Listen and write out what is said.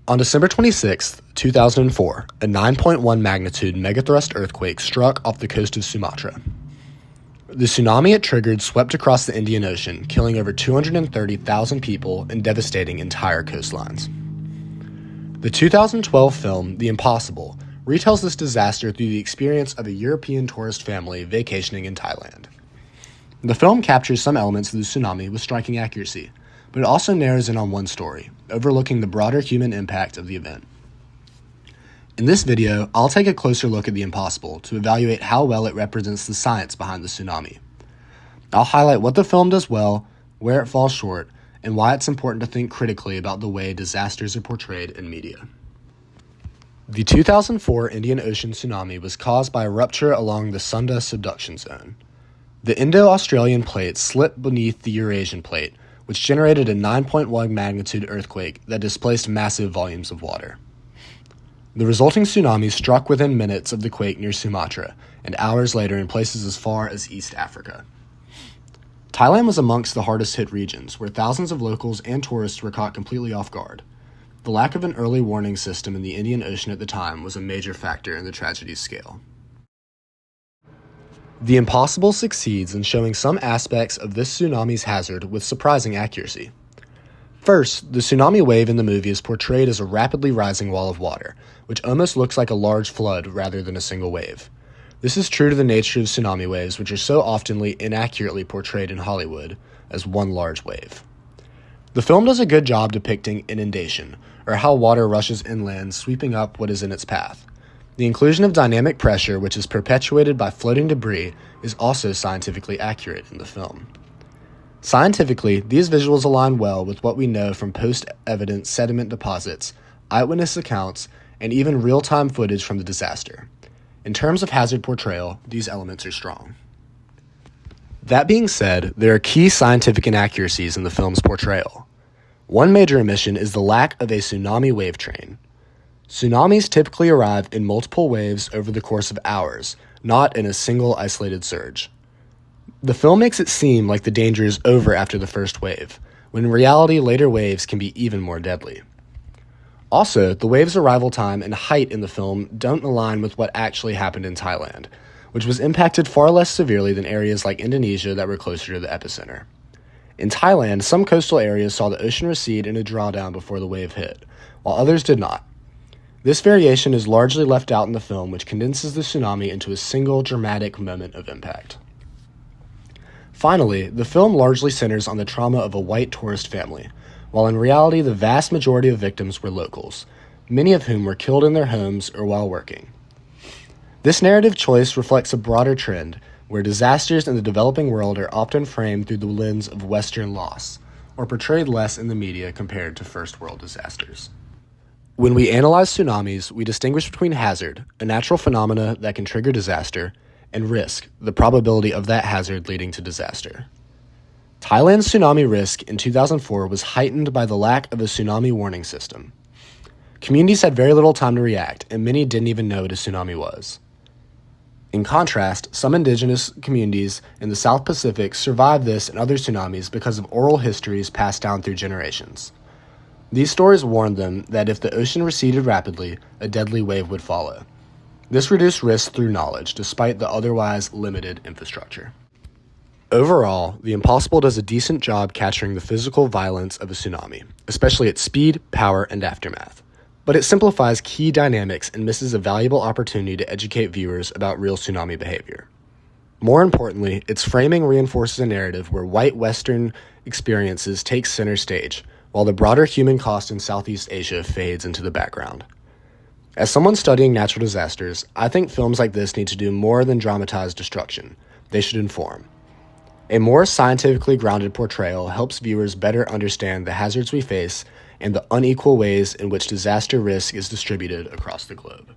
On December 26, 2004, a 9.1 magnitude megathrust earthquake struck off the coast of Sumatra. The tsunami it triggered swept across the Indian Ocean, killing over 230,000 people and devastating entire coastlines. The 2012 film, The Impossible, retells this disaster through the experience of a European tourist family vacationing in Thailand. The film captures some elements of the tsunami with striking accuracy, but it also narrows in on one story, overlooking the broader human impact of the event. In this video, I'll take a closer look at The Impossible to evaluate how well it represents the science behind the tsunami. I'll highlight what the film does well, where it falls short, and why it's important to think critically about the way disasters are portrayed in media. The 2004 Indian Ocean tsunami was caused by a rupture along the Sunda subduction zone. The Indo-Australian plate slipped beneath the Eurasian plate, which generated a 9.1 magnitude earthquake that displaced massive volumes of water. The resulting tsunami struck within minutes of the quake near Sumatra, and hours later in places as far as East Africa. Thailand was amongst the hardest hit regions, where thousands of locals and tourists were caught completely off guard. The lack of an early warning system in the Indian Ocean at the time was a major factor in the tragedy's scale. The Impossible succeeds in showing some aspects of this tsunami's hazard with surprising accuracy. First, the tsunami wave in the movie is portrayed as a rapidly rising wall of water, which almost looks like a large flood rather than a single wave. This is true to the nature of tsunami waves, which are so often inaccurately portrayed in Hollywood as one large wave. The film does a good job depicting inundation, or how water rushes inland, sweeping up what is in its path. The inclusion of dynamic pressure, which is perpetuated by floating debris, is also scientifically accurate in the film. Scientifically, these visuals align well with what we know from post-evidence sediment deposits, eyewitness accounts, and even real-time footage from the disaster. In terms of hazard portrayal, these elements are strong. That being said, there are key scientific inaccuracies in the film's portrayal. One major omission is the lack of a tsunami wave train. Tsunamis typically arrive in multiple waves over the course of hours, not in a single isolated surge. The film makes it seem like the danger is over after the first wave, when in reality later waves can be even more deadly. Also, the wave's arrival time and height in the film don't align with what actually happened in Thailand, which was impacted far less severely than areas like Indonesia that were closer to the epicenter. In Thailand, some coastal areas saw the ocean recede in a drawdown before the wave hit, while others did not. This variation is largely left out in the film, which condenses the tsunami into a single dramatic moment of impact. Finally, the film largely centers on the trauma of a white tourist family, while in reality the vast majority of victims were locals, many of whom were killed in their homes or while working. This narrative choice reflects a broader trend, where disasters in the developing world are often framed through the lens of Western loss, or portrayed less in the media compared to first world disasters. When we analyze tsunamis, we distinguish between hazard, a natural phenomena that can trigger disaster, and risk, the probability of that hazard leading to disaster. Thailand's tsunami risk in 2004 was heightened by the lack of a tsunami warning system. Communities had very little time to react, and many didn't even know what a tsunami was. In contrast, some indigenous communities in the South Pacific survived this and other tsunamis because of oral histories passed down through generations. These stories warned them that if the ocean receded rapidly, a deadly wave would follow. This reduced risk through knowledge, despite the otherwise limited infrastructure. Overall, The Impossible does a decent job capturing the physical violence of a tsunami, especially its speed, power, and aftermath. But it simplifies key dynamics and misses a valuable opportunity to educate viewers about real tsunami behavior. More importantly, its framing reinforces a narrative where white Western experiences take center stage, while the broader human cost in Southeast Asia fades into the background. As someone studying natural disasters, I think films like this need to do more than dramatize destruction. They should inform. A more scientifically grounded portrayal helps viewers better understand the hazards we face and the unequal ways in which disaster risk is distributed across the globe.